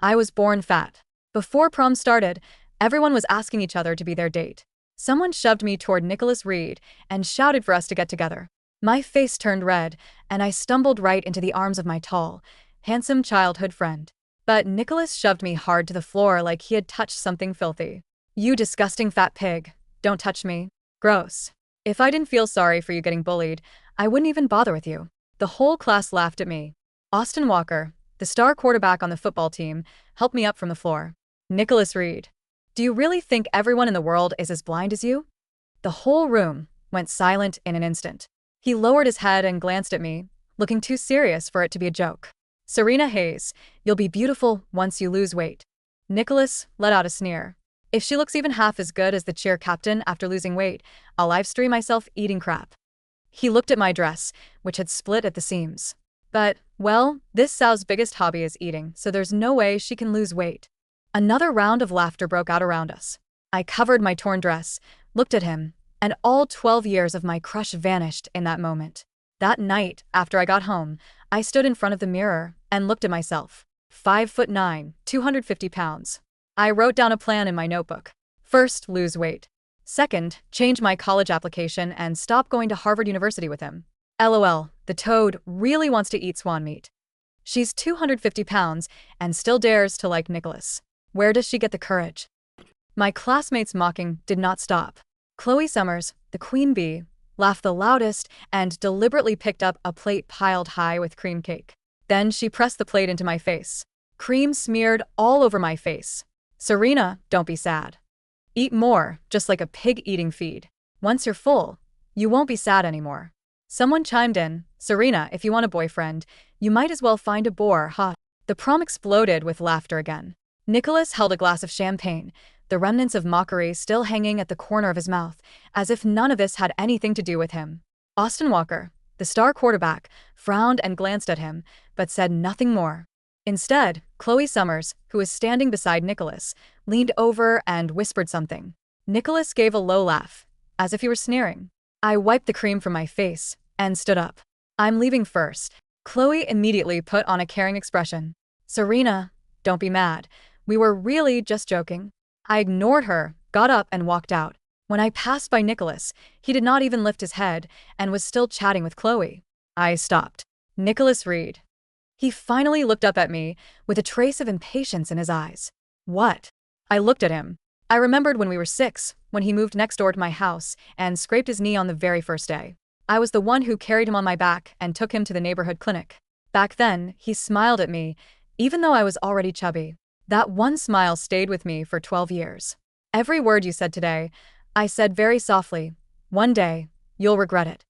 I was born fat. Before prom started, everyone was asking each other to be their date. Someone shoved me toward Nicholas Reed and shouted for us to get together. My face turned red, and I stumbled right into the arms of my tall, handsome childhood friend. But Nicholas shoved me hard to the floor like he had touched something filthy. "You disgusting fat pig. Don't touch me. Gross. If I didn't feel sorry for you getting bullied, I wouldn't even bother with you." The whole class laughed at me. Austin Walker, the star quarterback on the football team, helped me up from the floor. "Nicholas Reed, do you really think everyone in the world is as blind as you?" The whole room went silent in an instant. He lowered his head and glanced at me, looking too serious for it to be a joke. "Serena Hayes, you'll be beautiful once you lose weight." Nicholas let out a sneer. "If she looks even half as good as the cheer captain after losing weight, I'll livestream myself eating crap." He looked at my dress, which had split at the seams. "But, well, this sow's biggest hobby is eating, so there's no way she can lose weight." Another round of laughter broke out around us. I covered my torn dress, looked at him, and all 12 years of my crush vanished in that moment. That night, after I got home, I stood in front of the mirror and looked at myself. 5'9", 250 pounds. I wrote down a plan in my notebook. First, lose weight. Second, change my college application and stop going to Harvard University with him. LOL, the toad really wants to eat swan meat. She's 250 pounds and still dares to like Nicholas. Where does she get the courage? My classmates' mocking did not stop. Chloe Summers, the queen bee, laughed the loudest and deliberately picked up a plate piled high with cream cake. Then she pressed the plate into my face. Cream smeared all over my face. "Serena, don't be sad. Eat more, just like a pig eating feed. Once you're full, you won't be sad anymore." Someone chimed in, "Serena, if you want a boyfriend, you might as well find a boar, huh?" The prom exploded with laughter again. Nicholas held a glass of champagne, the remnants of mockery still hanging at the corner of his mouth, as if none of this had anything to do with him. Austin Walker, the star quarterback, frowned and glanced at him, but said nothing more. Instead, Chloe Summers, who was standing beside Nicholas, leaned over and whispered something. Nicholas gave a low laugh, as if he were sneering. I wiped the cream from my face and stood up. "I'm leaving first." Chloe immediately put on a caring expression. "Serena, don't be mad. We were really just joking." I ignored her, got up and walked out. When I passed by Nicholas, he did not even lift his head and was still chatting with Chloe. I stopped. "Nicholas Reed." He finally looked up at me with a trace of impatience in his eyes. "What?" I looked at him. I remembered when we were 6, when he moved next door to my house and scraped his knee on the very first day. I was the one who carried him on my back and took him to the neighborhood clinic. Back then, he smiled at me, even though I was already chubby. That one smile stayed with me for 12 years. "Every word you said today," I said very softly. "One day, you'll regret it."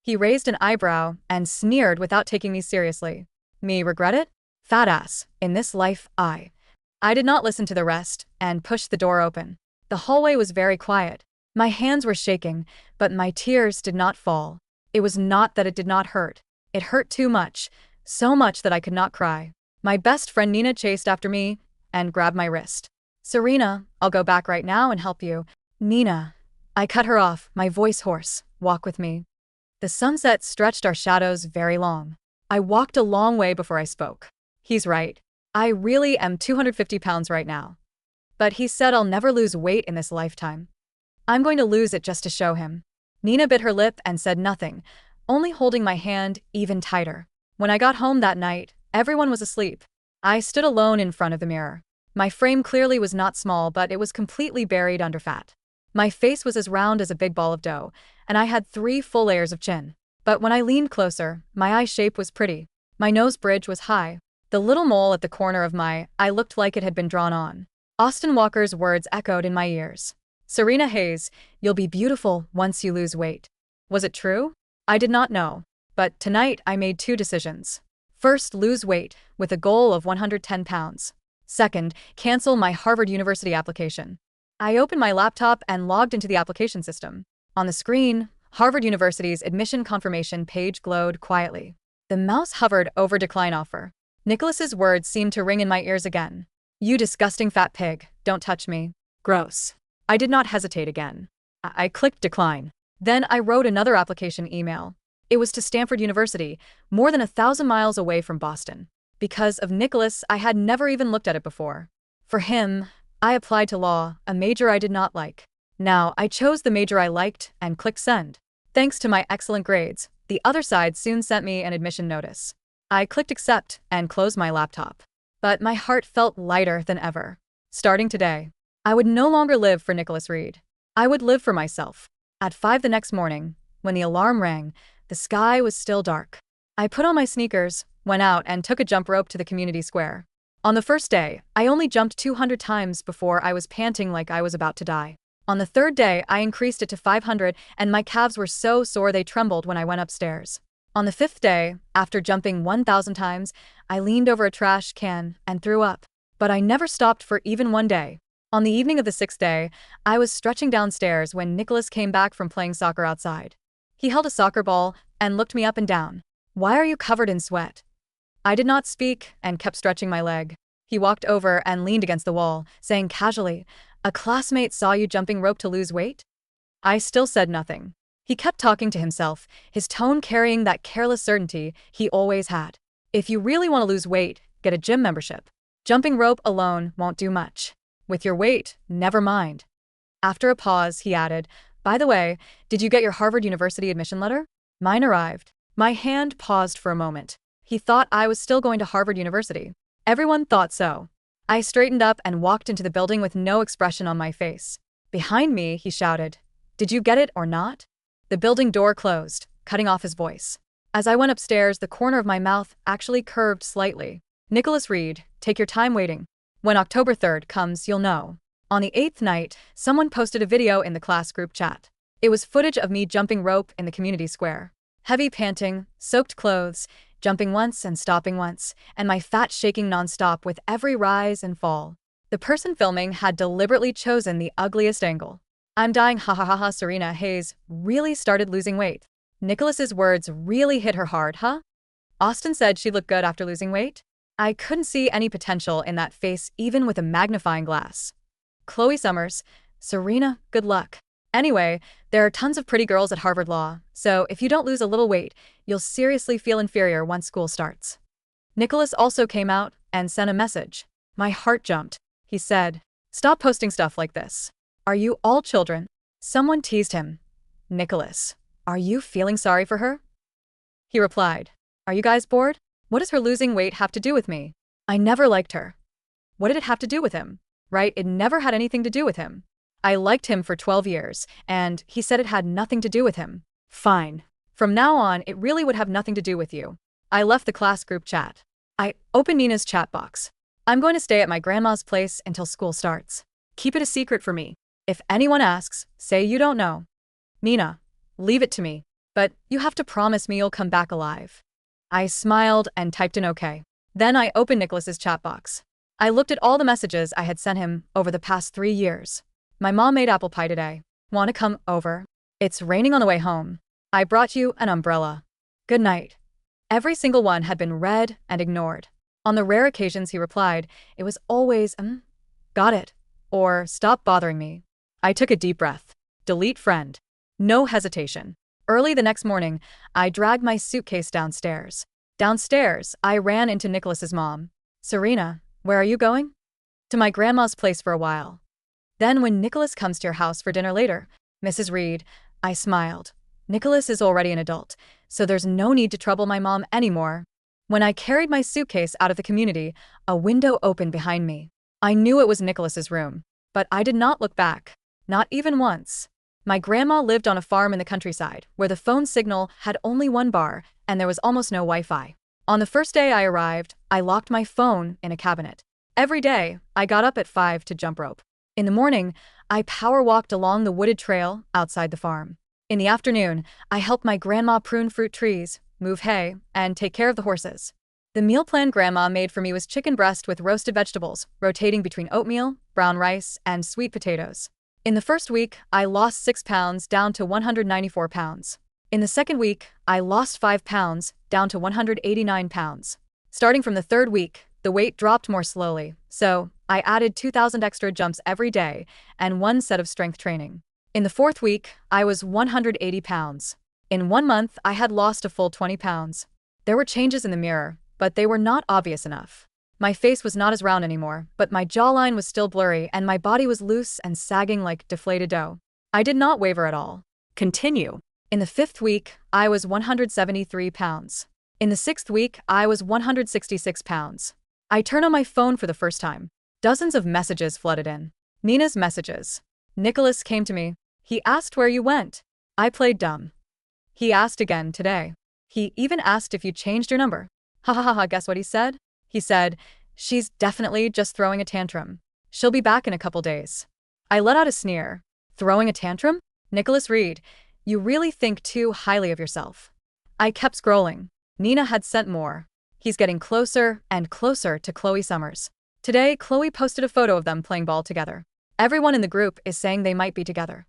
He raised an eyebrow and sneered without taking me seriously. "Me regret it? Fat ass, in this life, I did not listen to the rest and pushed the door open. The hallway was very quiet. My hands were shaking, but my tears did not fall. It was not that it did not hurt. It hurt too much, so much that I could not cry. My best friend Nina chased after me and grabbed my wrist. "Serena, I'll go back right now and help you." "Nina." I cut her off, my voice hoarse. "Walk with me." The sunset stretched our shadows very long. I walked a long way before I spoke. He's right. I really am 250 pounds right now. But he said I'll never lose weight in this lifetime. I'm going to lose it just to show him. Nina bit her lip and said nothing, only holding my hand even tighter. When I got home that night, everyone was asleep. I stood alone in front of the mirror. My frame clearly was not small, but it was completely buried under fat. My face was as round as a big ball of dough, and I had 3 full layers of chin. But when I leaned closer, my eye shape was pretty. My nose bridge was high. The little mole at the corner of my eye looked like it had been drawn on. Austin Walker's words echoed in my ears. "Serena Hayes, you'll be beautiful once you lose weight." Was it true? I did not know. But tonight I made 2 decisions. First, lose weight, with a goal of 110 pounds. Second, cancel my Harvard University application. I opened my laptop and logged into the application system. On the screen, Harvard University's admission confirmation page glowed quietly. The mouse hovered over decline offer. Nicholas's words seemed to ring in my ears again. "You disgusting fat pig, don't touch me. Gross." I did not hesitate again. I clicked decline. Then I wrote another application email. It was to Stanford University, more than 1,000 miles away from Boston. Because of Nicholas, I had never even looked at it before. For him, I applied to law, a major I did not like. Now, I chose the major I liked and clicked send. Thanks to my excellent grades, the other side soon sent me an admission notice. I clicked accept and closed my laptop. But my heart felt lighter than ever. Starting today, I would no longer live for Nicholas Reed. I would live for myself. At 5 the next morning, when the alarm rang, the sky was still dark. I put on my sneakers, went out and took a jump rope to the community square. On the first day, I only jumped 200 times before I was panting like I was about to die. On the third day, I increased it to 500 and my calves were so sore they trembled when I went upstairs. On the fifth day, after jumping 1,000 times, I leaned over a trash can and threw up. But I never stopped for even one day. On the evening of the sixth day, I was stretching downstairs when Nicholas came back from playing soccer outside. He held a soccer ball and looked me up and down. "Why are you covered in sweat?" I did not speak and kept stretching my leg. He walked over and leaned against the wall, saying casually, "A classmate saw you jumping rope to lose weight?" I still said nothing. He kept talking to himself, his tone carrying that careless certainty he always had. "If you really want to lose weight, get a gym membership. Jumping rope alone won't do much. With your weight, never mind." After a pause, he added, "By the way, did you get your Harvard University admission letter?" Mine arrived. My hand paused for a moment. He thought I was still going to Harvard University. Everyone thought so. I straightened up and walked into the building with no expression on my face. Behind me, he shouted, "Did you get it or not?" The building door closed, cutting off his voice. As I went upstairs, the corner of my mouth actually curved slightly. "Nicholas Reed, take your time waiting. When October 3rd comes, you'll know." On the 8th night, someone posted a video in the class group chat. It was footage of me jumping rope in the community square. Heavy panting, soaked clothes, jumping once and stopping once, and my fat shaking nonstop with every rise and fall. The person filming had deliberately chosen the ugliest angle. "I'm dying, ha ha ha ha." Serena Hayes really started losing weight. Nicholas's words really hit her hard, huh? Austin said she looked good after losing weight. I couldn't see any potential in that face even with a magnifying glass. Chloe Summers, "Serena, good luck. Anyway, there are tons of pretty girls at Harvard Law, so if you don't lose a little weight, you'll seriously feel inferior once school starts." Nicholas also came out and sent a message. My heart jumped. He said, "Stop posting stuff like this. Are you all children?" Someone teased him. "Nicholas, are you feeling sorry for her?" He replied, "Are you guys bored? What does her losing weight have to do with me? I never liked her." What did it have to do with him? Right, it never had anything to do with him. I liked him for 12 years, and he said it had nothing to do with him. Fine. From now on, it really would have nothing to do with you. I left the class group chat. I opened Nina's chat box. "I'm going to stay at my grandma's place until school starts. Keep it a secret for me. If anyone asks, say you don't know. Nina, leave it to me. But you have to promise me you'll come back alive." I smiled and typed an okay. Then I opened Nicholas's chat box. I looked at all the messages I had sent him over the past 3 years. "My mom made apple pie today. Want to come over? It's raining on the way home. I brought you an umbrella. Good night." Every single one had been read and ignored. On the rare occasions he replied, it was always, "Got it," or "Stop bothering me." I took a deep breath. Delete friend. No hesitation. Early the next morning, I dragged my suitcase downstairs. Downstairs, I ran into Nicholas's mom. "Serena, where are you going?" "To my grandma's place for a while." "Then when Nicholas comes to your house for dinner later, Mrs. Reed," I smiled. Nicholas is already an adult, so there's no need to trouble my mom anymore. When I carried my suitcase out of the community, a window opened behind me. I knew it was Nicholas's room, but I did not look back. Not even once. My grandma lived on a farm in the countryside, where the phone signal had only one bar, and there was almost no Wi-Fi. On the first day I arrived, I locked my phone in a cabinet. Every day, I got up at 5 to jump rope. In the morning, I power walked along the wooded trail outside the farm. In the afternoon, I helped my grandma prune fruit trees, move hay, and take care of the horses. The meal plan Grandma made for me was chicken breast with roasted vegetables, rotating between oatmeal, brown rice, and sweet potatoes. In the first week, I lost 6 pounds down to 194 pounds. In the second week, I lost 5 pounds down to 189 pounds. Starting from the third week, the weight dropped more slowly, so I added 2,000 extra jumps every day and 1 set of strength training. In the fourth week, I was 180 pounds. In 1 month, I had lost a full 20 pounds. There were changes in the mirror. but they were not obvious enough. My face was not as round anymore, but my jawline was still blurry and my body was loose and sagging like deflated dough. I did not waver at all. Continue. In the 5th week, I was 173 pounds. In the 6th week, I was 166 pounds. I turned on my phone for the first time. Dozens of messages flooded in. Nina's messages. Nicholas came to me. He asked where you went. I played dumb. He asked again today. He even asked if you changed your number. Ha ha ha ha, guess what he said? He said, she's definitely just throwing a tantrum. She'll be back in a couple days. I let out a sneer. Throwing a tantrum? Nicholas Reed, you really think too highly of yourself. I kept scrolling. Nina had sent more. He's getting closer and closer to Chloe Summers. Today, Chloe posted a photo of them playing ball together. Everyone in the group is saying they might be together.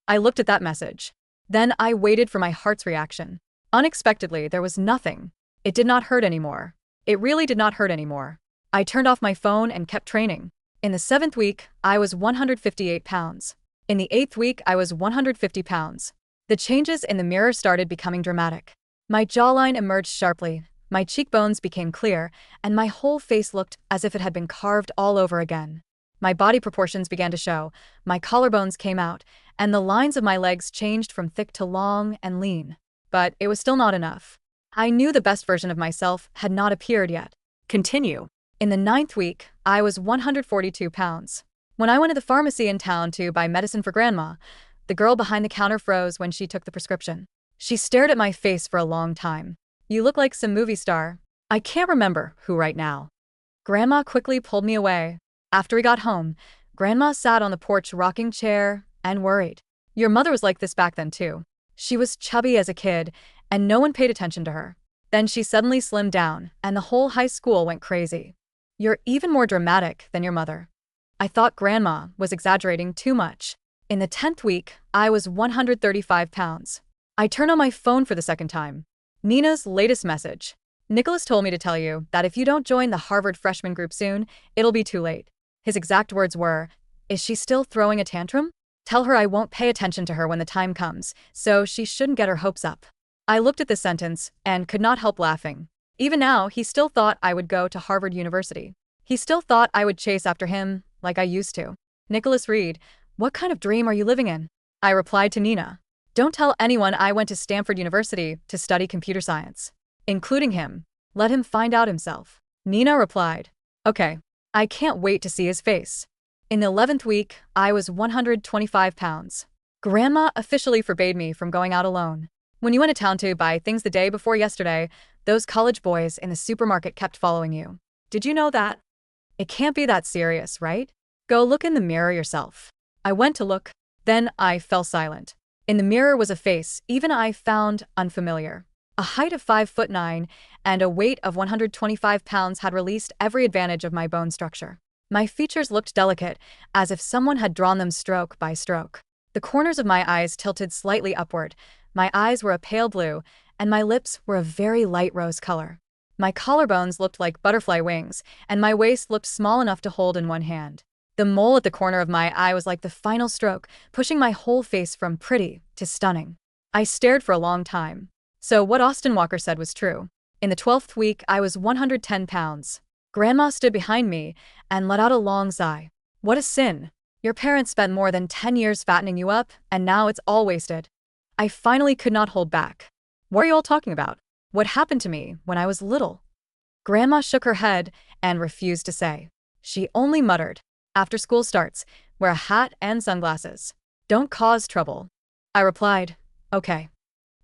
I looked at that message. Then I waited for my heart's reaction. Unexpectedly, there was nothing. It did not hurt anymore. It really did not hurt anymore. I turned off my phone and kept training. In the 7th week, I was 158 pounds. In the 8th week, I was 150 pounds. The changes in the mirror started becoming dramatic. My jawline emerged sharply, my cheekbones became clear, and my whole face looked as if it had been carved all over again. My body proportions began to show, my collarbones came out, and the lines of my legs changed from thick to long and lean. But it was still not enough. I knew the best version of myself had not appeared yet. Continue. In the 9th week, I was 142 pounds. When I went to the pharmacy in town to buy medicine for Grandma, the girl behind the counter froze when she took the prescription. She stared at my face for a long time. You look like some movie star. I can't remember who right now. Grandma quickly pulled me away. After we got home, Grandma sat on the porch rocking chair and worried. Your mother was like this back then too. She was chubby as a kid, and no one paid attention to her. Then she suddenly slimmed down, and the whole high school went crazy. You're even more dramatic than your mother. I thought Grandma was exaggerating too much. In the 10th week, I was 135 pounds. I turned on my phone for the second time. Nina's latest message. Nicholas told me to tell you that if you don't join the Harvard freshman group soon, it'll be too late. His exact words were, is she still throwing a tantrum? Tell her I won't pay attention to her when the time comes, so she shouldn't get her hopes up. I looked at this sentence and could not help laughing. Even now, he still thought I would go to Harvard University. He still thought I would chase after him like I used to. Nicholas Reed, what kind of dream are you living in? I replied to Nina. Don't tell anyone I went to Stanford University to study computer science. Including him. Let him find out himself. Nina replied. Okay. I can't wait to see his face. In the 11th week, I was 125 pounds. Grandma officially forbade me from going out alone. When you went to town to buy things the day before yesterday, those college boys in the supermarket kept following you. Did you know that? It can't be that serious, right? Go look in the mirror yourself. I went to look. Then I fell silent. In the mirror was a face even I found unfamiliar. A height of 5'9" and a weight of 125 pounds had released every advantage of my bone structure. My features looked delicate, as if someone had drawn them stroke by stroke. The corners of my eyes tilted slightly upward, my eyes were a pale blue, and my lips were a very light rose color. My collarbones looked like butterfly wings, and my waist looked small enough to hold in one hand. The mole at the corner of my eye was like the final stroke, pushing my whole face from pretty to stunning. I stared for a long time. So what Austin Walker said was true. In the 12th week, I was 110 pounds. Grandma stood behind me and let out a long sigh. What a sin. Your parents spent more than 10 years fattening you up, and now it's all wasted. I finally could not hold back. What are you all talking about? What happened to me when I was little? Grandma shook her head and refused to say. She only muttered, after school starts, wear a hat and sunglasses. Don't cause trouble. I replied, okay.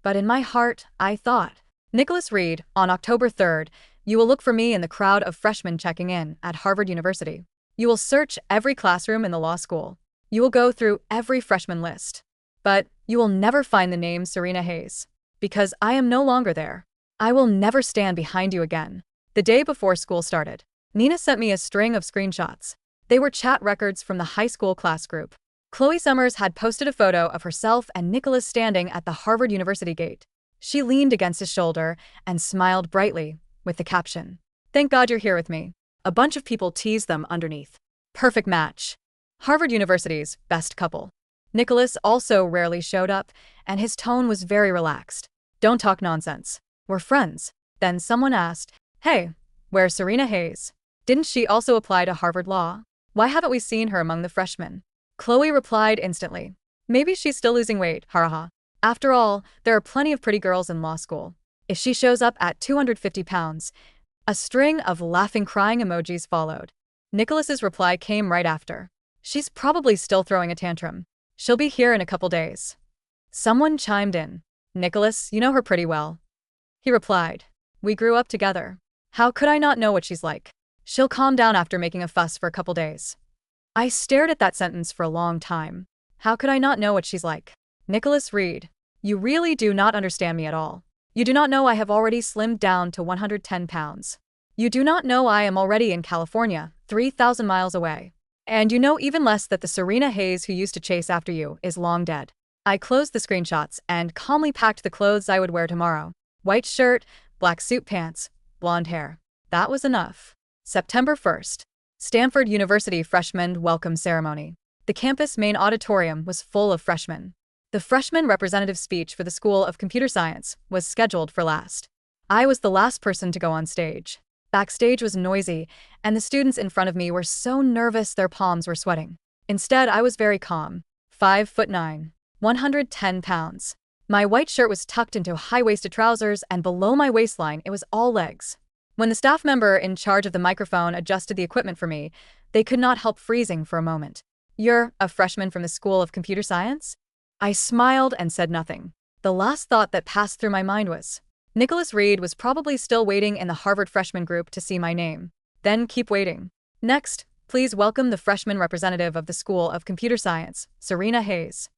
But in my heart, I thought, Nicholas Reed, on October 3rd, you will look for me in the crowd of freshmen checking in at Harvard University. You will search every classroom in the law school. You will go through every freshman list. But you will never find the name Serena Hayes. Because I am no longer there. I will never stand behind you again. The day before school started, Nina sent me a string of screenshots. They were chat records from the high school class group. Chloe Summers had posted a photo of herself and Nicholas standing at the Harvard University gate. She leaned against his shoulder and smiled brightly with the caption, "Thank God you're here with me." A bunch of people teased them underneath. Perfect match. Harvard University's best couple. Nicholas also rarely showed up, and his tone was very relaxed. Don't talk nonsense. We're friends. Then someone asked, Hey, where's Serena Hayes? Didn't she also apply to Harvard Law? Why haven't we seen her among the freshmen? Chloe replied instantly. Maybe she's still losing weight, haha. After all, there are plenty of pretty girls in law school. If she shows up at 250 pounds, a string of laughing crying emojis followed. Nicholas's reply came right after. She's probably still throwing a tantrum. She'll be here in a couple days. Someone chimed in. Nicholas, you know her pretty well. He replied. We grew up together. How could I not know what she's like? She'll calm down after making a fuss for a couple days. I stared at that sentence for a long time. How could I not know what she's like? Nicholas Reed. You really do not understand me at all. You do not know I have already slimmed down to 110 pounds. You do not know I am already in California, 3,000 miles away. And you know even less that the Serena Hayes who used to chase after you is long dead. I closed the screenshots and calmly packed the clothes I would wear tomorrow. White shirt, black suit pants, blonde hair. That was enough. September 1st. Stanford University Freshman Welcome Ceremony. The campus main auditorium was full of freshmen. The freshman representative speech for the School of Computer Science was scheduled for last. I was the last person to go on stage. Backstage was noisy, and the students in front of me were so nervous their palms were sweating. Instead, I was very calm. 5'9", 110 pounds. My white shirt was tucked into high-waisted trousers, and below my waistline it was all legs. When the staff member in charge of the microphone adjusted the equipment for me, they could not help freezing for a moment. You're a freshman from the School of Computer Science? I smiled and said nothing. The last thought that passed through my mind was, Nicholas Reed was probably still waiting in the Harvard freshman group to see my name. Then keep waiting. Next, please welcome the freshman representative of the School of Computer Science, Serena Hayes.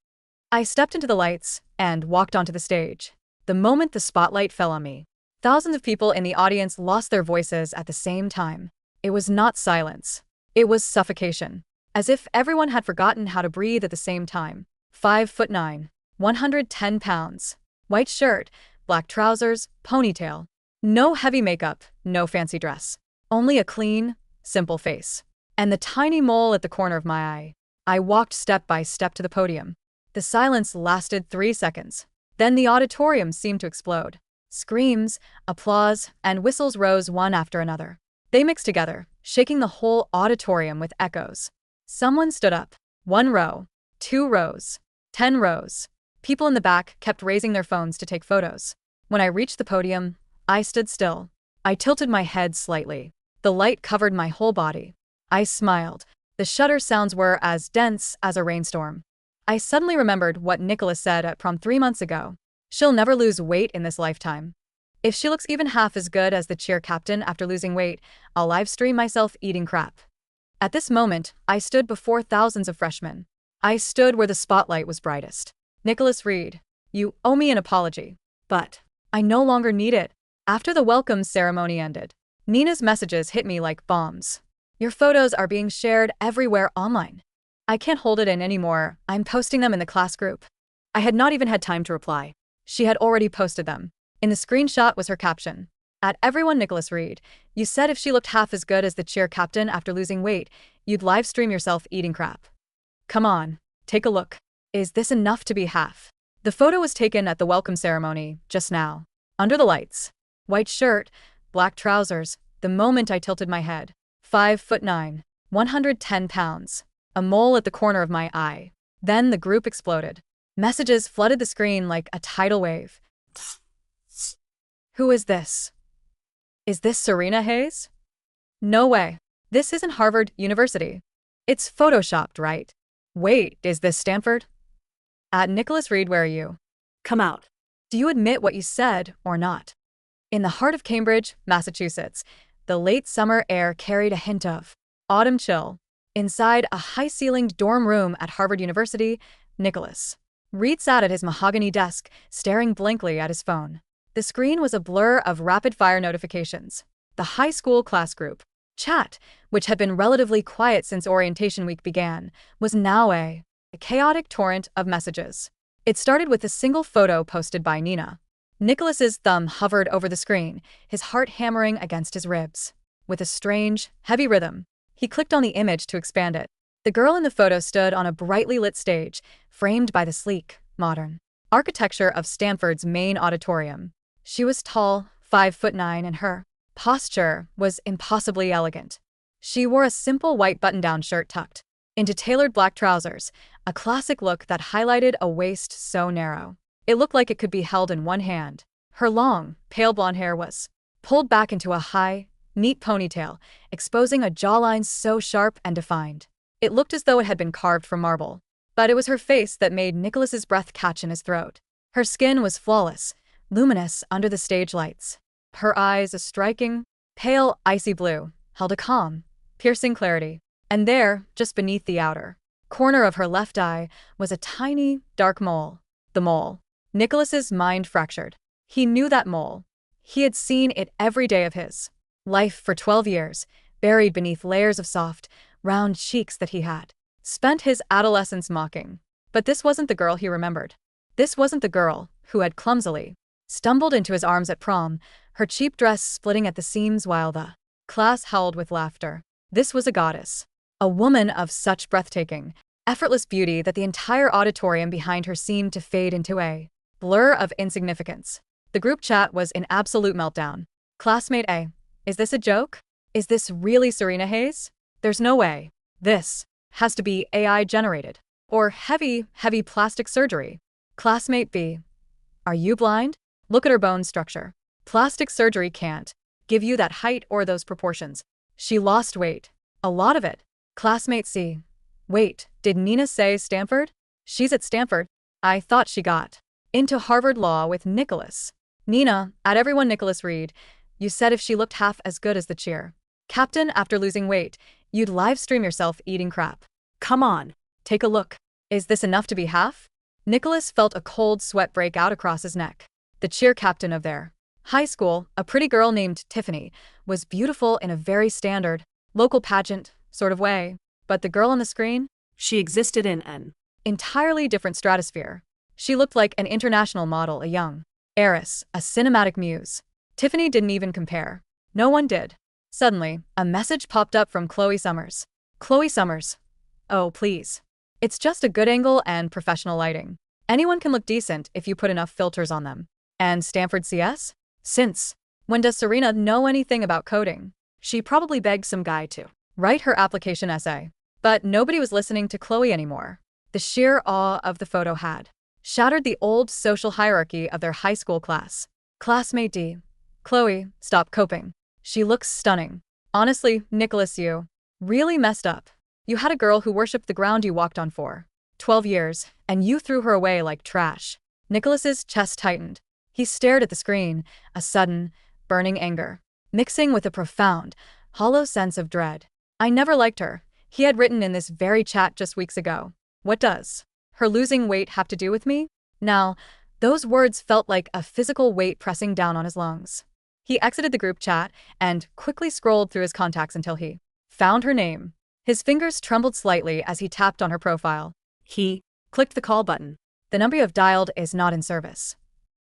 I stepped into the lights and walked onto the stage. The moment the spotlight fell on me, thousands of people in the audience lost their voices at the same time. It was not silence. It was suffocation. As if everyone had forgotten how to breathe at the same time. 5'9", 110 pounds. White shirt, black trousers, ponytail. No heavy makeup, no fancy dress. Only a clean, simple face. And the tiny mole at the corner of my eye. I walked step by step to the podium. The silence lasted 3 seconds. Then the auditorium seemed to explode. Screams, applause, and whistles rose one after another. They mixed together, shaking the whole auditorium with echoes. Someone stood up. 1 row, 2 rows, 10 rows. People in the back kept raising their phones to take photos. When I reached the podium, I stood still. I tilted my head slightly. The light covered my whole body. I smiled. The shutter sounds were as dense as a rainstorm. I suddenly remembered what Nicholas said at prom 3 months ago. She'll never lose weight in this lifetime. If she looks even half as good as the cheer captain after losing weight, I'll live stream myself eating crap. At this moment, I stood before thousands of freshmen. I stood where the spotlight was brightest. Nicholas Reed, you owe me an apology. But I no longer need it. After the welcome ceremony ended, Nina's messages hit me like bombs. Your photos are being shared everywhere online. I can't hold it in anymore. I'm posting them in the class group. I had not even had time to reply. She had already posted them. In the screenshot was her caption. At everyone, Nicholas Reed, you said if she looked half as good as the cheer captain after losing weight, you'd live stream yourself eating crap. Come on, take a look. Is this enough to be half? The photo was taken at the welcome ceremony, just now. Under the lights. White shirt, black trousers. The moment I tilted my head. 5'9", 110 pounds. A mole at the corner of my eye. Then the group exploded. Messages flooded the screen like a tidal wave. Who is this? Is this Serena Hayes? No way. This isn't Harvard University. It's photoshopped, right? Wait, is this Stanford? At Nicholas Reed, where are you? Come out. Do you admit what you said or not? In the heart of Cambridge, Massachusetts, the late summer air carried a hint of autumn chill. Inside a high-ceilinged dorm room at Harvard University, Nicholas Reed sat at his mahogany desk, staring blankly at his phone. The screen was a blur of rapid-fire notifications. The high school class group chat, which had been relatively quiet since orientation week began, was now a chaotic torrent of messages. It started with a single photo posted by Nina. Nicholas's thumb hovered over the screen, his heart hammering against his ribs. With a strange, heavy rhythm, he clicked on the image to expand it. The girl in the photo stood on a brightly lit stage, framed by the sleek, modern architecture of Stanford's main auditorium. She was tall, 5'9", and her posture was impossibly elegant. She wore a simple white button-down shirt tucked into tailored black trousers, a classic look that highlighted a waist so narrow it looked like it could be held in one hand. Her long, pale blonde hair was pulled back into a high, neat ponytail, exposing a jawline so sharp and defined. It looked as though it had been carved from marble. But it was her face that made Nicholas's breath catch in his throat. Her skin was flawless, luminous under the stage lights. Her eyes, a striking, pale, icy blue, held a calm, piercing clarity. And there, just beneath the outer corner of her left eye, was a tiny, dark mole. The mole. Nicholas's mind fractured. He knew that mole. He had seen it every day of his life for 12 years, buried beneath layers of soft, round cheeks that he had spent his adolescence mocking. But this wasn't the girl he remembered. This wasn't the girl who had clumsily stumbled into his arms at prom, her cheap dress splitting at the seams while the class howled with laughter. This was a goddess. A woman of such breathtaking, effortless beauty that the entire auditorium behind her seemed to fade into a blur of insignificance. The group chat was in absolute meltdown. Classmate A, is this a joke? Is this really Serena Hayes? There's no way. This has to be AI generated. Or heavy plastic surgery. Classmate B, are you blind? Look at her bone structure. Plastic surgery can't give you that height or those proportions. She lost weight. A lot of it. Classmate C, wait, did Nina say Stanford? She's at Stanford. I thought she got into Harvard Law with Nicholas. Nina, at everyone Nicholas Reed, you said if she looked half as good as the cheer captain after losing weight, you'd live stream yourself eating crap. Come on, take a look. Is this enough to be half? Nicholas felt a cold sweat break out across his neck. The cheer captain of their high school, a pretty girl named Tiffany, was beautiful in a very standard, local pageant sort of way. But the girl on the screen? She existed in an entirely different stratosphere. She looked like an international model, a young heiress, a cinematic muse. Tiffany didn't even compare. No one did. Suddenly, a message popped up from Chloe Summers. Chloe Summers. Oh, please. It's just a good angle and professional lighting. Anyone can look decent if you put enough filters on them. And Stanford CS? Since when does Serena know anything about coding? She probably begged some guy to write her application essay. But nobody was listening to Chloe anymore. The sheer awe of the photo had shattered the old social hierarchy of their high school class. Classmate D. Chloe, stop coping. She looks stunning. Honestly, Nicholas, you really messed up. You had a girl who worshipped the ground you walked on for 12 years, and you threw her away like trash. Nicholas's chest tightened. He stared at the screen, a sudden, burning anger, mixing with a profound, hollow sense of dread. I never liked her, he had written in this very chat just weeks ago. What does her losing weight have to do with me? Now, those words felt like a physical weight pressing down on his lungs. He exited the group chat and quickly scrolled through his contacts until he found her name. His fingers trembled slightly as he tapped on her profile. He clicked the call button. The number you have dialed is not in service.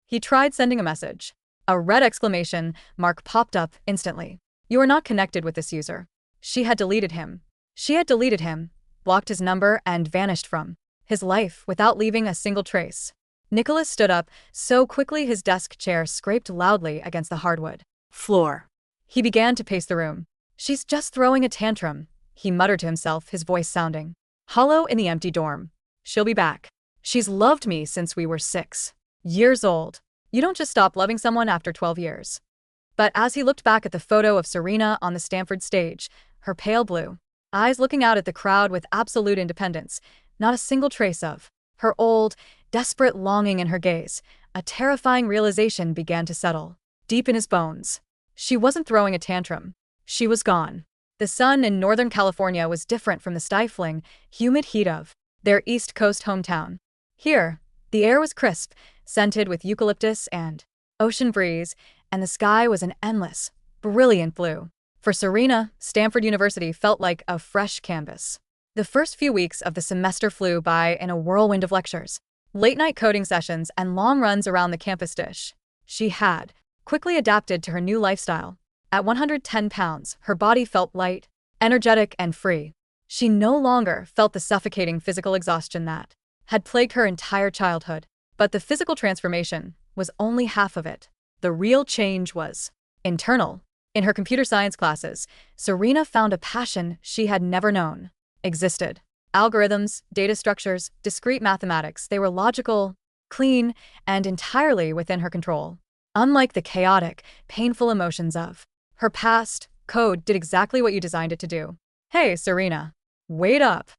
He tried sending a message. A red exclamation mark popped up instantly. You are not connected with this user. She had deleted him. She had deleted him, blocked his number, and vanished from his life without leaving a single trace. Nicholas stood up so quickly his desk chair scraped loudly against the hardwood floor. He began to pace the room. She's just throwing a tantrum, he muttered to himself, his voice sounding hollow in the empty dorm. She'll be back. She's loved me since we were 6 years old. You don't just stop loving someone after 12 years. But as he looked back at the photo of Serena on the Stanford stage, her pale blue eyes looking out at the crowd with absolute independence, not a single trace of her old, desperate longing in her gaze, a terrifying realization began to settle deep in his bones. She wasn't throwing a tantrum. She was gone. The sun in Northern California was different from the stifling, humid heat of their East Coast hometown. Here, the air was crisp, scented with eucalyptus and ocean breeze, and the sky was an endless, brilliant blue. For Serena, Stanford University felt like a fresh canvas. The first few weeks of the semester flew by in a whirlwind of lectures, late-night coding sessions, and long runs around the campus dish. She had quickly adapted to her new lifestyle. At 110 pounds, her body felt light, energetic, and free. She no longer felt the suffocating physical exhaustion that had plagued her entire childhood. But the physical transformation was only half of it. The real change was internal. In her computer science classes, Serena found a passion she had never known existed. Algorithms, data structures, discrete mathematics, they were logical, clean, and entirely within her control. Unlike the chaotic, painful emotions of her past, code did exactly what you designed it to do. Hey, Serena. Wait up.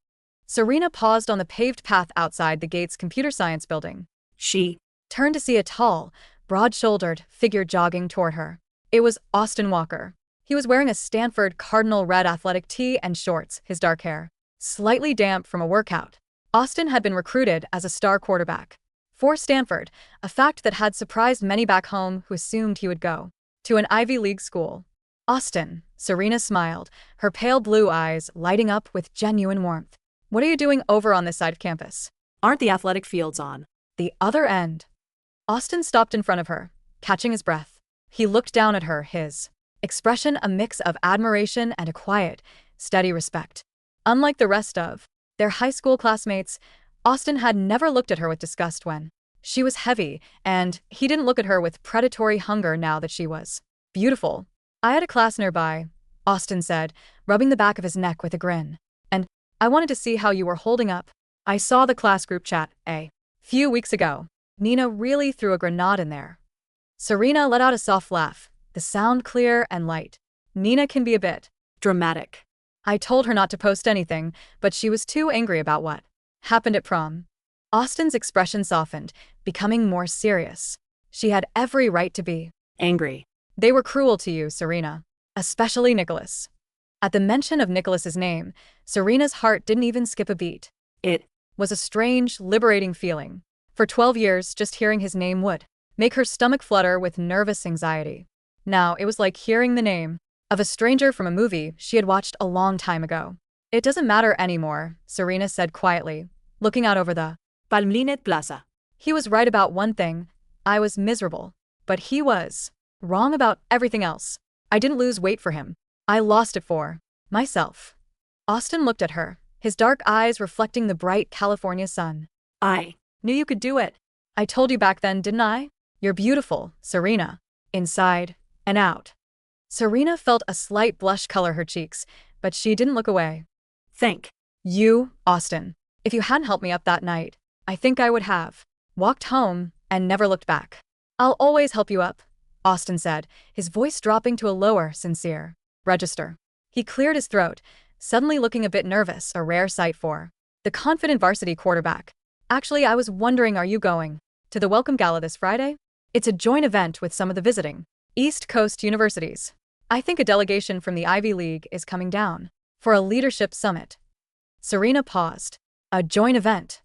Serena paused on the paved path outside the gate's computer science building. She turned to see a tall, broad-shouldered figure jogging toward her. It was Austin Walker. He was wearing a Stanford Cardinal red athletic tee and shorts, his dark hair slightly damp from a workout. Austin had been recruited as a star quarterback for Stanford, a fact that had surprised many back home who assumed he would go to an Ivy League school. Austin, Serena smiled, her pale blue eyes lighting up with genuine warmth. What are you doing over on this side of campus? Aren't the athletic fields on the other end? Austin stopped in front of her, catching his breath. He looked down at her, his expression a mix of admiration and a quiet, steady respect. Unlike the rest of their high school classmates, Austin had never looked at her with disgust when she was heavy, and he didn't look at her with predatory hunger now that she was beautiful. I had a class nearby, Austin said, rubbing the back of his neck with a grin. And I wanted to see how you were holding up. I saw the class group chat a few weeks ago. Nina really threw a grenade in there. Serena let out a soft laugh, the sound clear and light. Nina can be a bit dramatic. I told her not to post anything, but she was too angry about what happened at prom. Austin's expression softened, becoming more serious. She had every right to be angry. They were cruel to you, Serena. Especially Nicholas. At the mention of Nicholas's name, Serena's heart didn't even skip a beat. It was a strange, liberating feeling. For 12 years, just hearing his name would make her stomach flutter with nervous anxiety. Now, it was like hearing the name of a stranger from a movie she had watched a long time ago. It doesn't matter anymore, Serena said quietly, looking out over the Palmlinet Plaza. He was right about one thing. I was miserable. But he was wrong about everything else. I didn't lose weight for him. I lost it for myself. Austin looked at her, his dark eyes reflecting the bright California sun. I knew you could do it. I told you back then, didn't I? You're beautiful, Serena. Inside and out. Serena felt a slight blush color her cheeks, but she didn't look away. Thank you, Austin. If you hadn't helped me up that night, I think I would have walked home and never looked back. I'll always help you up, Austin said, his voice dropping to a lower, sincere register. He cleared his throat, suddenly looking a bit nervous, a rare sight for the confident varsity quarterback. Actually, I was wondering, are you going to the welcome gala this Friday? It's a joint event with some of the visiting East Coast universities. I think a delegation from the Ivy League is coming down for a leadership summit. Serena paused. A joint event?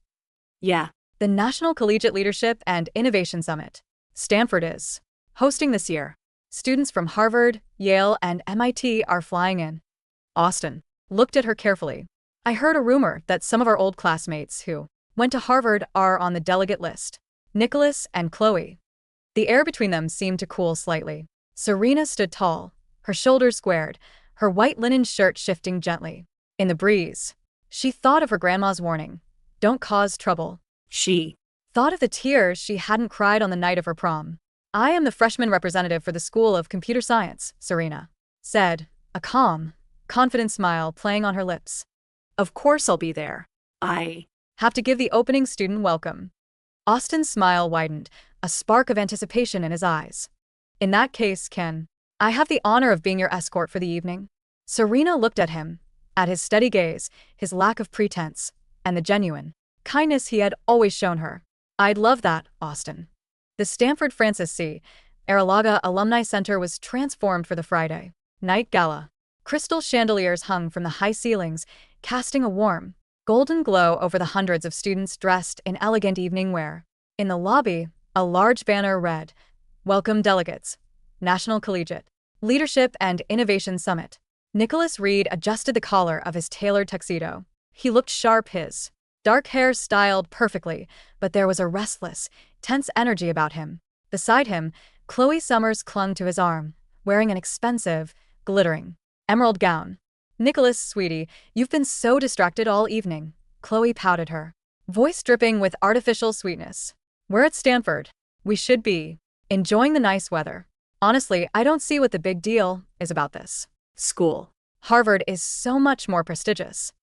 Yeah. The National Collegiate Leadership and Innovation Summit. Stanford is hosting this year. Students from Harvard, Yale, and MIT are flying in. Austin looked at her carefully. I heard a rumor that some of our old classmates who went to Harvard are on the delegate list. Nicholas and Chloe. The air between them seemed to cool slightly. Serena stood tall, her shoulders squared, her white linen shirt shifting gently in the breeze. She thought of her grandma's warning, don't cause trouble. She thought of the tears she hadn't cried on the night of her prom. I am the freshman representative for the School of Computer Science, Serena said, a calm, confident smile playing on her lips. Of course I'll be there. I have to give the opening student welcome. Austin's smile widened, a spark of anticipation in his eyes. In that case, can I have the honor of being your escort for the evening? Serena looked at him, at his steady gaze, his lack of pretense, and the genuine kindness he had always shown her. I'd love that, Austin. The Stanford Francis C. Arrillaga Alumni Center was transformed for the Friday night gala. Crystal chandeliers hung from the high ceilings, casting a warm, golden glow over the hundreds of students dressed in elegant evening wear. In the lobby, a large banner read, Welcome Delegates, National Collegiate Leadership and Innovation Summit. Nicholas Reed adjusted the collar of his tailored tuxedo. He looked sharp, his dark hair styled perfectly, but there was a restless, tense energy about him. Beside him, Chloe Summers clung to his arm, wearing an expensive, glittering, emerald gown. Nicholas, sweetie, you've been so distracted all evening, Chloe pouted, her voice dripping with artificial sweetness. We're at Stanford. We should be enjoying the nice weather. Honestly, I don't see what the big deal is about this. School. Harvard is so much more prestigious.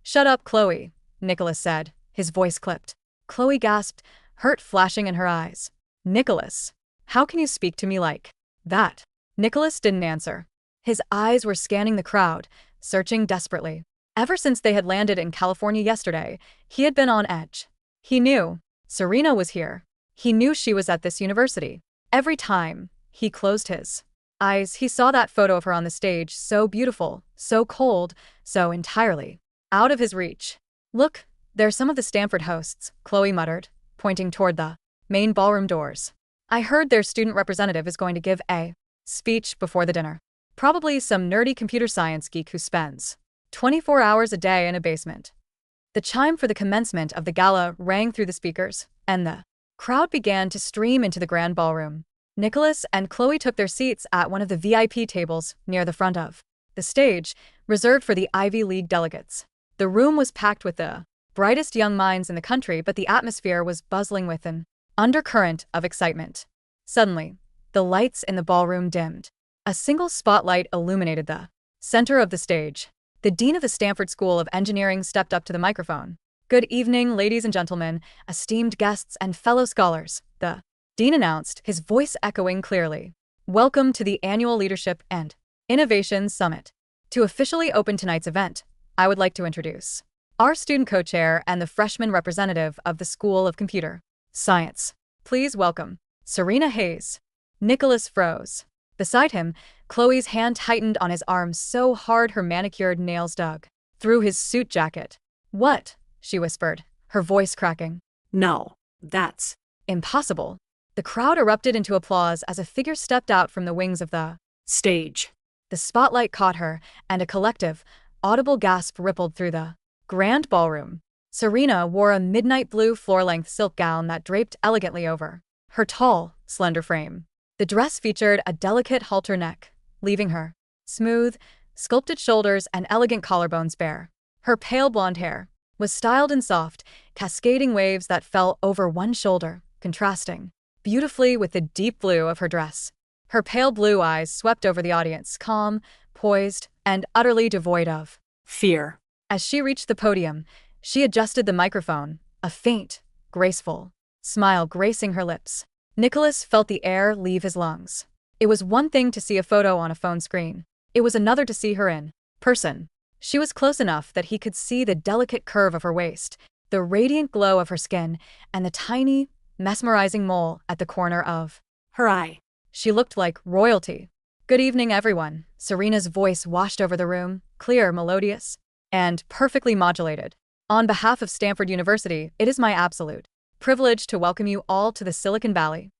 Shut up, Chloe, Nicholas said, his voice clipped. Chloe gasped, hurt flashing in her eyes. Nicholas, how can you speak to me like that? Nicholas didn't answer. His eyes were scanning the crowd, searching desperately. Ever since they had landed in California yesterday, he had been on edge. He knew Serena was here. He knew she was at this university. Every time he closed his eyes, he saw that photo of her on the stage, so beautiful, so cold, so entirely out of his reach. Look, there's some of the Stanford hosts, Chloe muttered, pointing toward the main ballroom doors. I heard their student representative is going to give a speech before the dinner. Probably some nerdy computer science geek who spends 24 hours a day in a basement. The chime for the commencement of the gala rang through the speakers, and the crowd began to stream into the grand ballroom. Nicholas and Chloe took their seats at one of the VIP tables near the front of the stage, reserved for the Ivy League delegates. The room was packed with the brightest young minds in the country, but the atmosphere was buzzing with an undercurrent of excitement. Suddenly, the lights in the ballroom dimmed. A single spotlight illuminated the center of the stage. The dean of the Stanford School of Engineering stepped up to the microphone. Good evening, ladies and gentlemen, esteemed guests and fellow scholars, the dean announced, his voice echoing clearly. Welcome to the annual Leadership and Innovation Summit. To officially open tonight's event, I would like to introduce our student co-chair and the freshman representative of the School of Computer Science. Please welcome Serena Hayes. Nicholas froze. Beside him, Chloe's hand tightened on his arm so hard her manicured nails dug through his suit jacket. What? She whispered, her voice cracking. No, that's Impossible. The crowd erupted into applause as a figure stepped out from the wings of the stage. The spotlight caught her, and a collective, audible gasp rippled through the grand ballroom. Serena wore a midnight blue floor-length silk gown that draped elegantly over her tall, slender frame. The dress featured a delicate halter neck, leaving her smooth, sculpted shoulders and elegant collarbones bare. Her pale blonde hair was styled in soft, cascading waves that fell over one shoulder, contrasting beautifully with the deep blue of her dress. Her pale blue eyes swept over the audience, calm, poised, and utterly devoid of fear. As she reached the podium, she adjusted the microphone, a faint, graceful smile gracing her lips. Nicholas felt the air leave his lungs. It was one thing to see a photo on a phone screen. It was another to see her in person. She was close enough that he could see the delicate curve of her waist, the radiant glow of her skin, and the tiny, mesmerizing mole at the corner of Her eye. She looked like royalty. Good evening, everyone. Serena's voice washed over the room, clear, melodious, and perfectly modulated. On behalf of Stanford University, it is my absolute privilege to welcome you all to the Silicon Valley.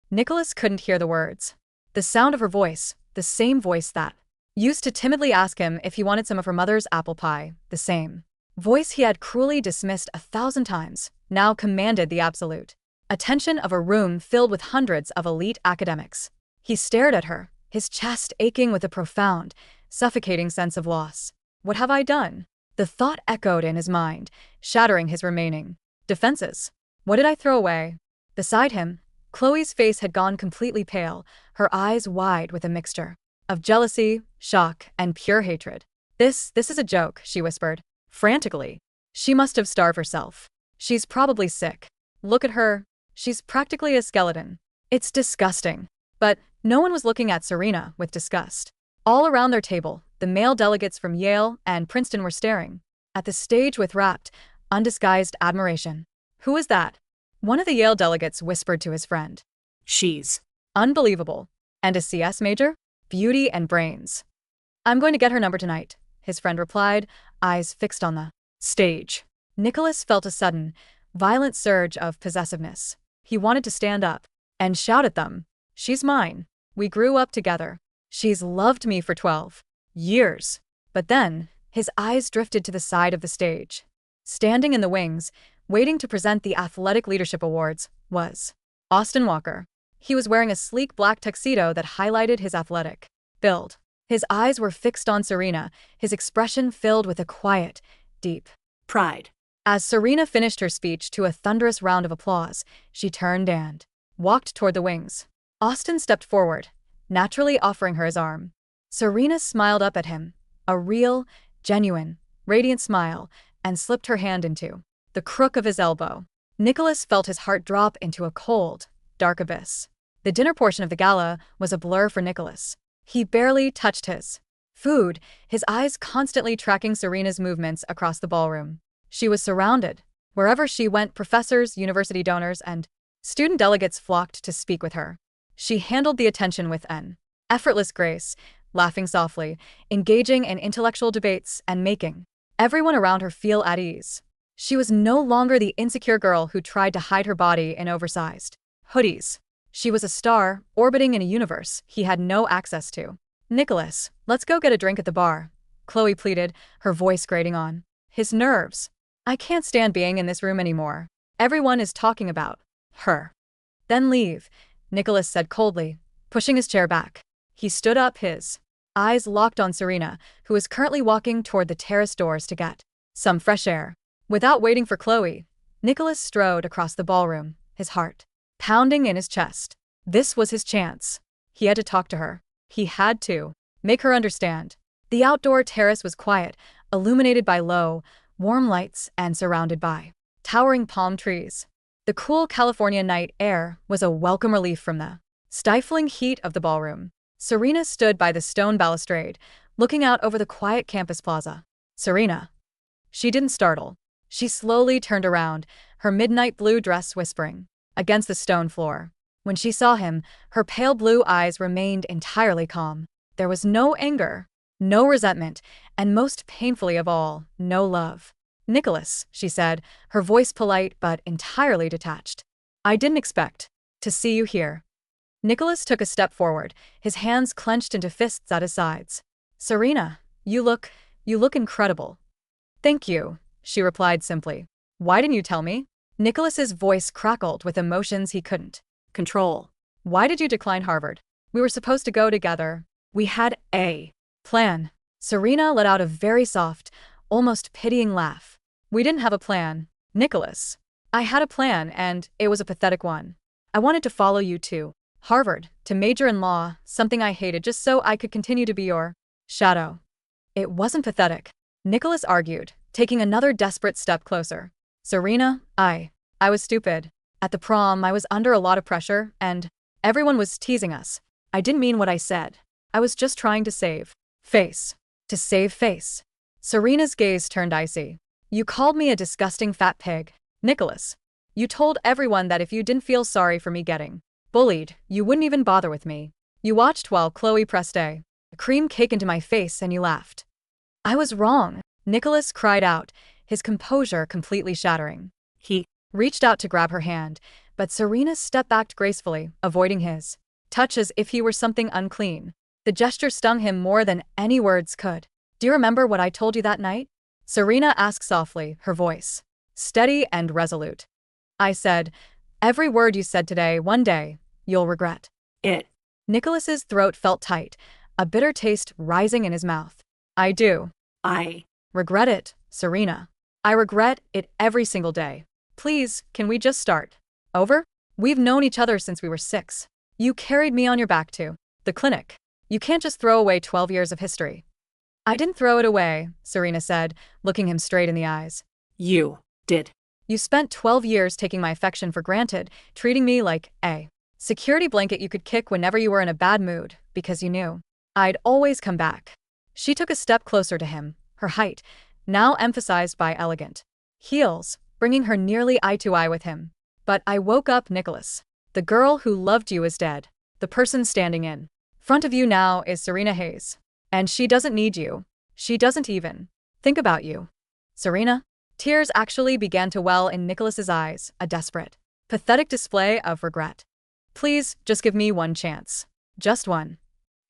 Nicholas couldn't hear the words. The sound of her voice, the same voice that used to timidly ask him if he wanted some of her mother's apple pie, the same voice he had cruelly dismissed 1,000 times, now commanded the absolute attention of a room filled with hundreds of elite academics. He stared at her, his chest aching with a profound, suffocating sense of loss. What have I done? The thought echoed in his mind, shattering his remaining defenses. What did I throw away? Beside him, Chloe's face had gone completely pale, her eyes wide with a mixture of jealousy, shock, and pure hatred. This is a joke, she whispered, frantically. She must have starved herself. She's probably sick. Look at her. She's practically a skeleton. It's disgusting. But no one was looking at Serena with disgust. All around their table, the male delegates from Yale and Princeton were staring at the stage with rapt, undisguised admiration. Who is that? One of the Yale delegates whispered to his friend. She's Unbelievable. And a CS major? Beauty and brains. I'm going to get her number tonight, his friend replied, eyes fixed on the stage. Nicholas felt a sudden, violent surge of possessiveness. He wanted to stand up and shout at them. She's mine. We grew up together. She's loved me for 12 years. But then, his eyes drifted to the side of the stage. Standing in the wings, waiting to present the Athletic Leadership Awards, was Austin Walker. He was wearing a sleek black tuxedo that highlighted his athletic build. His eyes were fixed on Serena, his expression filled with a quiet, deep pride. As Serena finished her speech to a thunderous round of applause, she turned and walked toward the wings. Austin stepped forward, naturally offering her his arm. Serena smiled up at him, a real, genuine, radiant smile, and slipped her hand into the crook of his elbow. Nicholas felt his heart drop into a cold, dark abyss. The dinner portion of the gala was a blur for Nicholas. He barely touched his food, his eyes constantly tracking Serena's movements across the ballroom. She was surrounded. Wherever she went, professors, university donors, and student delegates flocked to speak with her. She handled the attention with an effortless grace, laughing softly, engaging in intellectual debates, and making everyone around her feel at ease. She was no longer the insecure girl who tried to hide her body in oversized hoodies. She was a star, orbiting in a universe he had no access to. "Nicholas, let's go get a drink at the bar," Chloe pleaded, her voice grating on his nerves. "I can't stand being in this room anymore. Everyone is talking about her." "Then leave," Nicholas said coldly, pushing his chair back. He stood up, his eyes locked on Serena, who was currently walking toward the terrace doors to get some fresh air. Without waiting for Chloe, Nicholas strode across the ballroom, his heart pounding in his chest. This was his chance. He had to talk to her. He had to make her understand. The outdoor terrace was quiet, illuminated by low, warm lights and surrounded by towering palm trees. The cool California night air was a welcome relief from the stifling heat of the ballroom. Serena stood by the stone balustrade, looking out over the quiet campus plaza. "Serena." She didn't startle. She slowly turned around, her midnight blue dress whispering against the stone floor. When she saw him, her pale blue eyes remained entirely calm. There was no anger, no resentment, and most painfully of all, no love. "Nicholas," she said, her voice polite but entirely detached. "I didn't expect to see you here." Nicholas took a step forward, his hands clenched into fists at his sides. "Serena, you look incredible." "Thank you," she replied simply. "Why didn't you tell me?" Nicholas's voice crackled with emotions he couldn't control. "Why did you decline Harvard? We were supposed to go together. We had a plan." Serena let out a very soft, almost pitying laugh. "We didn't have a plan, Nicholas. I had a plan, and it was a pathetic one. I wanted to follow you to Harvard, to major in law, something I hated, just so I could continue to be your shadow." "It wasn't pathetic," Nicholas argued, taking another desperate step closer. "Serena, I was stupid. At the prom, I was under a lot of pressure, and everyone was teasing us. I didn't mean what I said. I was just trying to save face. To save face." Serena's gaze turned icy. "You called me a disgusting fat pig, Nicholas. You told everyone that if you didn't feel sorry for me getting bullied, you wouldn't even bother with me. You watched while Chloe pressed a cream cake into my face and you laughed." "I was wrong," Nicholas cried out, his composure completely shattering. He reached out to grab her hand, but Serena stepped back gracefully, avoiding his touch as if he were something unclean. The gesture stung him more than any words could. "Do you remember what I told you that night?" Serena asked softly, her voice steady and resolute. "I said, every word you said today, one day, you'll regret it." Nicholas's throat felt tight, a bitter taste rising in his mouth. "I do. I regret it, Serena. I regret it every single day. Please, can we just start over? We've known each other since we were 6. You carried me on your back to the clinic. You can't just throw away 12 years of history." "I didn't throw it away," Serena said, looking him straight in the eyes. "You did. You spent 12 years taking my affection for granted, treating me like a security blanket you could kick whenever you were in a bad mood, because you knew I'd always come back." She took a step closer to him, her height, now emphasized by elegant heels, bringing her nearly eye to eye with him. "But I woke up, Nicholas. The girl who loved you is dead. The person standing in front of you now is Serena Hayes. And she doesn't need you. She doesn't even think about you." "Serena?" Tears actually began to well in Nicholas's eyes, a desperate, pathetic display of regret. "Please, just give me one chance. Just one.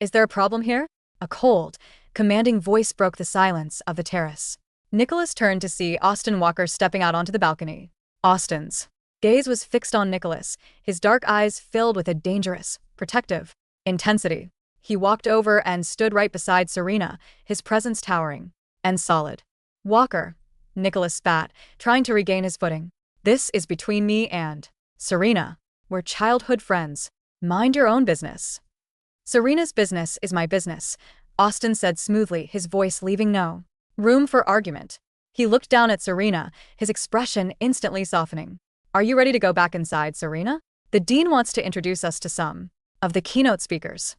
Is there a problem here?" A cold, commanding voice broke the silence of the terrace. Nicholas turned to see Austin Walker stepping out onto the balcony. Austin's gaze was fixed on Nicholas, his dark eyes filled with a dangerous, protective intensity. He walked over and stood right beside Serena, his presence towering and solid. "Walker," Nicholas spat, trying to regain his footing. "This is between me and Serena. We're childhood friends. Mind your own business." Serena's business is my business, Austin said smoothly, his voice leaving no room for argument. He looked down at Serena, his expression instantly softening. Are you ready to go back inside, Serena? The dean wants to introduce us to some of the keynote speakers.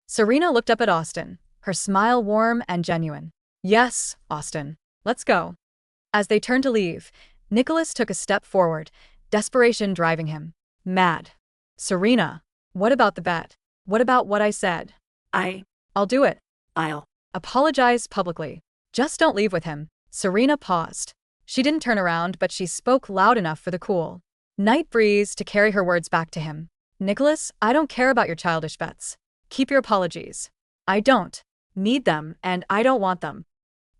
Serena looked up at Austin, her smile warm and genuine. Yes, Austin. Let's go. As they turned to leave, Nicholas took a step forward, desperation driving him mad. Serena, what about the bet? What about what I said? I'll do it. I'll Apologize publicly. Just don't leave with him. Serena paused. She didn't turn around, but she spoke loud enough for the cool night breeze to carry her words back to him. Nicholas, I don't care about your childish bets. Keep your apologies. I don't need them, and I don't want them.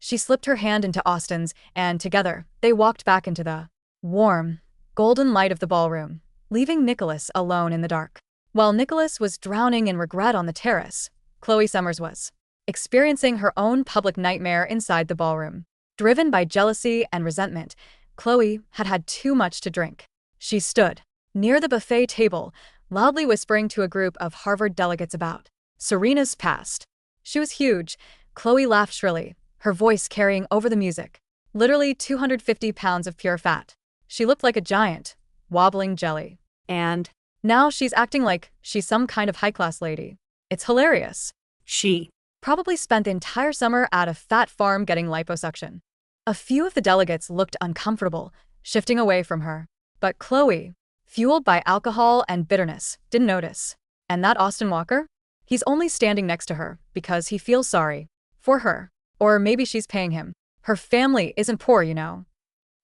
She slipped her hand into Austin's, and together, they walked back into the warm, golden light of the ballroom, leaving Nicholas alone in the dark. While Nicholas was drowning in regret on the terrace, Chloe Summers was experiencing her own public nightmare inside the ballroom. Driven by jealousy and resentment, Chloe had had too much to drink. She stood near the buffet table, loudly whispering to a group of Harvard delegates about Serena's past. She was huge. Chloe laughed shrilly, her voice carrying over the music. Literally 250 pounds of pure fat. She looked like a giant, wobbling jelly. And now she's acting like she's some kind of high-class lady. It's hilarious. She Probably spent the entire summer at a fat farm getting liposuction. A few of the delegates looked uncomfortable, shifting away from her. But Chloe, fueled by alcohol and bitterness, didn't notice. And that Austin Walker? He's only standing next to her because he feels sorry for her. Or maybe she's paying him. Her family isn't poor, you know.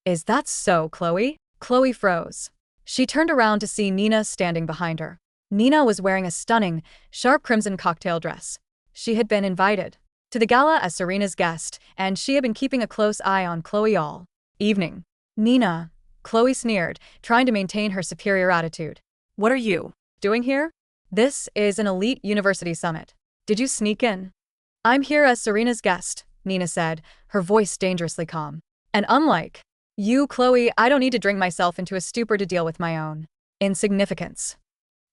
Is that so, Chloe? Chloe froze. She turned around to see Nina standing behind her. Nina was wearing a stunning, sharp crimson cocktail dress. She had been invited to the gala as Serena's guest, and she had been keeping a close eye on Chloe all evening. Nina, Chloe sneered, trying to maintain her superior attitude. What are you Doing here? This is an elite university summit. Did you sneak in? I'm here as Serena's guest, Nina said, her voice dangerously calm. And unlike you, Chloe, I don't need to drink myself into a stupor to deal with my own insignificance.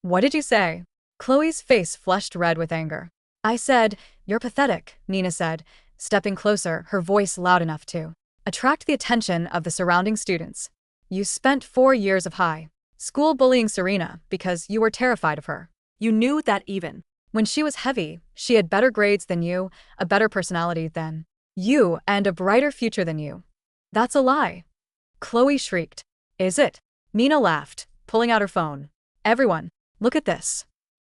What did you say? Chloe's face flushed red with anger. I said, you're pathetic, Nina said, stepping closer, her voice loud enough to attract the attention of the surrounding students. You spent 4 years of high school bullying Serena because you were terrified of her. You knew that even When she was heavy, she had better grades than you, a better personality than you, and a brighter future than you. That's a lie. Chloe shrieked. Is it? Nina laughed, pulling out her phone. Everyone, look at this.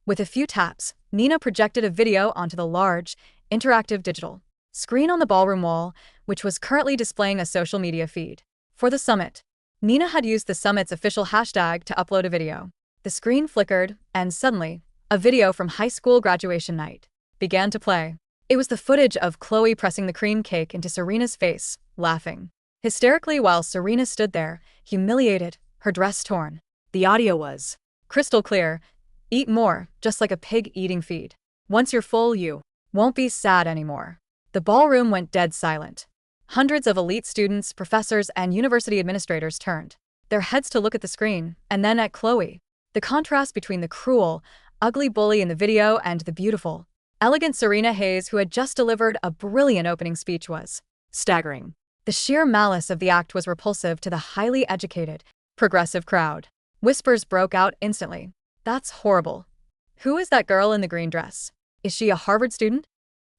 With a few taps, Nina projected a video onto the large, interactive digital screen on the ballroom wall, which was currently displaying a social media feed. For the summit, Nina had used the summit's official hashtag to upload a video. The screen flickered, and suddenly, a video from high school graduation night began to play. It was the footage of Chloe pressing the cream cake into Serena's face, laughing hysterically while Serena stood there, humiliated, her dress torn. The audio was crystal clear. Eat more, just like a pig eating feed. Once you're full, you won't be sad anymore. The ballroom went dead silent. Hundreds of elite students, professors, and university administrators turned their heads to look at the screen, and then at Chloe. The contrast between the cruel, ugly bully in the video and the beautiful, elegant Serena Hayes, who had just delivered a brilliant opening speech, was staggering. The sheer malice of the act was repulsive to the highly educated, progressive crowd. Whispers broke out instantly. That's horrible. Who is that girl in the green dress? Is she a Harvard student?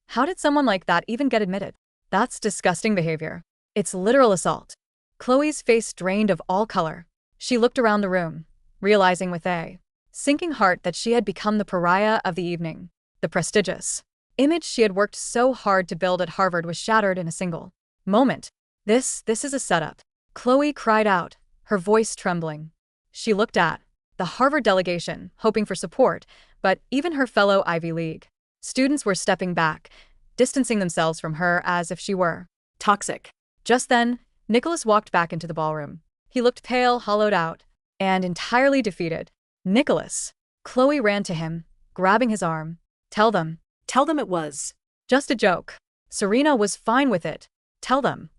How did someone like that even get admitted? That's disgusting behavior. It's literal assault. Chloe's face drained of all color. She looked around the room, realizing with a sinking heart that she had become the pariah of the evening. The prestigious image she had worked so hard to build at Harvard was shattered in a single moment. This is a setup. Chloe cried out, her voice trembling. She looked at the Harvard delegation, hoping for support, but even her fellow Ivy League students were stepping back, distancing themselves from her as if she were toxic. Just then, Nicholas walked back into the ballroom. He looked pale, hollowed out, and entirely defeated. Nicholas. Chloe ran to him, grabbing his arm. Tell them It was just a joke. Serena was fine with it. Tell them.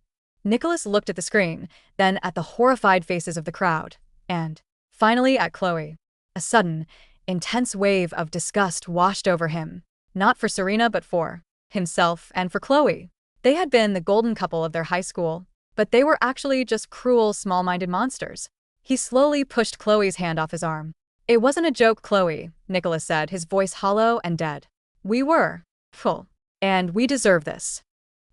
Nicholas looked at the screen, then at the horrified faces of the crowd, and finally at Chloe. A sudden, Intense wave of disgust washed over him. Not for Serena but for himself and for Chloe. They had been the golden couple of their high school, but they were actually just cruel, small-minded monsters. He slowly pushed Chloe's hand off his arm. "It wasn't a joke, Chloe," Nicholas said, his voice hollow and dead. "We were full. And we deserve this."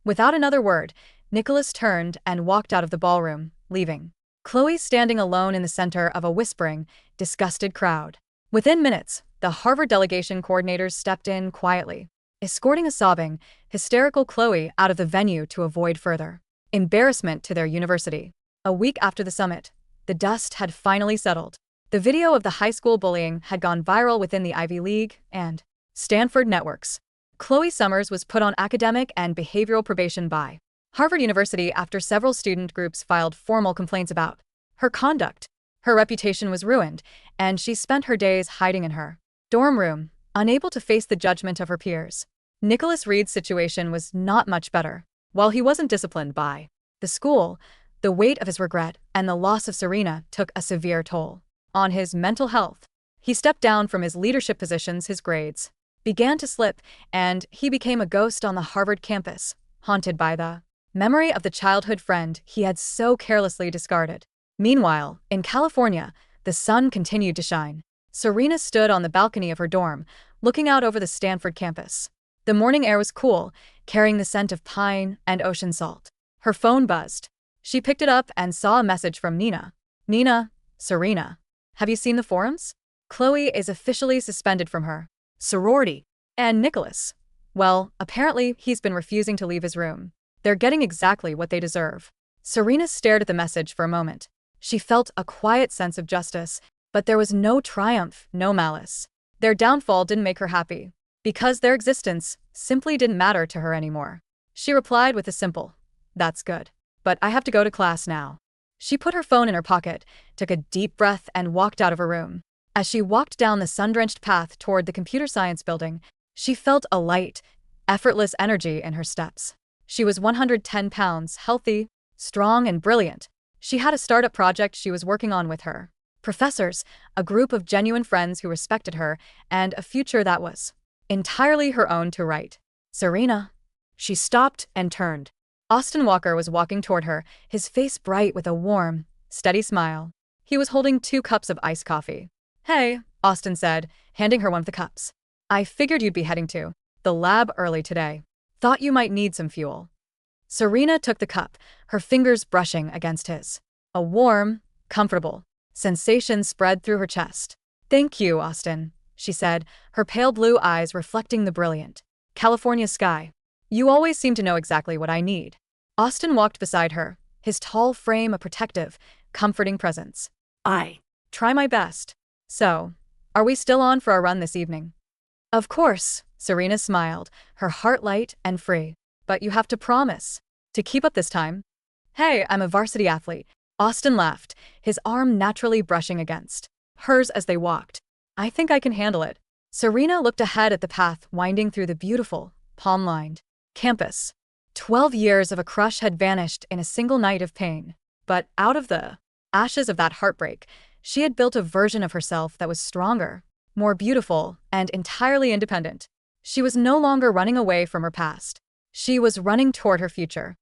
Without another word, Nicholas turned and walked out of the ballroom, leaving Chloe standing alone in the center of a whispering, disgusted crowd. Within minutes, the Harvard delegation coordinators stepped in quietly, escorting a sobbing, hysterical Chloe out of the venue to avoid further embarrassment to their university. A week after the summit, the dust had finally settled. The video of the high school bullying had gone viral within the Ivy League and Stanford networks. Chloe Summers was put on academic and behavioral probation by Harvard University after several student groups filed formal complaints about her conduct. Her reputation was ruined, and she spent her days hiding in her dorm room, unable to face the judgment of her peers. Nicholas Reed's situation was not much better. While he wasn't disciplined by the school, the weight of his regret and the loss of Serena took a severe toll on his mental health. He stepped down from his leadership positions, his grades began to slip, and he became a ghost on the Harvard campus, haunted by the memory of the childhood friend he had so carelessly discarded. Meanwhile, in California, the sun continued to shine. Serena stood on the balcony of her dorm, looking out over the Stanford campus. The morning air was cool, carrying the scent of pine and ocean salt. Her phone buzzed. She picked it up and saw a message from Nina. "Nina, Serena, have you seen the forums? Chloe is officially suspended from her sorority. And Nicholas, well, apparently he's been refusing to leave his room. They're getting exactly what they deserve." Serena stared at the message for a moment. She felt a quiet sense of justice, but there was no triumph, no malice. Their downfall didn't make her happy, because their existence simply didn't matter to her anymore. She replied with a simple, "That's good. But I have to go to class now." She put her phone in her pocket, took a deep breath, and walked out of her room. As she walked down the sun-drenched path toward the computer science building, she felt a light, effortless energy in her steps. She was 110 pounds, healthy, strong, and brilliant. She had a startup project she was working on with her professors, a group of genuine friends who respected her, and a future that was entirely her own to write. "Serena." She stopped and turned. Austin Walker was walking toward her, his face bright with a warm, steady smile. He was holding 2 cups of iced coffee. "Hey," Austin said, handing her one of the cups. "I figured you'd be heading to the lab early today. Thought you might need some fuel." Serena took the cup, her fingers brushing against his. A warm, comfortable sensation spread through her chest. "Thank you, Austin," she said, her pale blue eyes reflecting the brilliant California sky. "You always seem to know exactly what I need." Austin walked beside her, his tall frame a protective, comforting presence. I "Try my best. So, are we still on for our run this evening?" "Of course," Serena smiled, her heart light and free. "But you have to promise to keep up this time." "Hey, I'm a varsity athlete." Austin laughed, his arm naturally brushing against hers as they walked. "I think I can handle it." Serena looked ahead at the path winding through the beautiful, palm-lined campus. 12 years of a crush had vanished in a single night of pain. But out of the ashes of that heartbreak, she had built a version of herself that was stronger, more beautiful, and entirely independent. She was no longer running away from her past. She was running toward her future.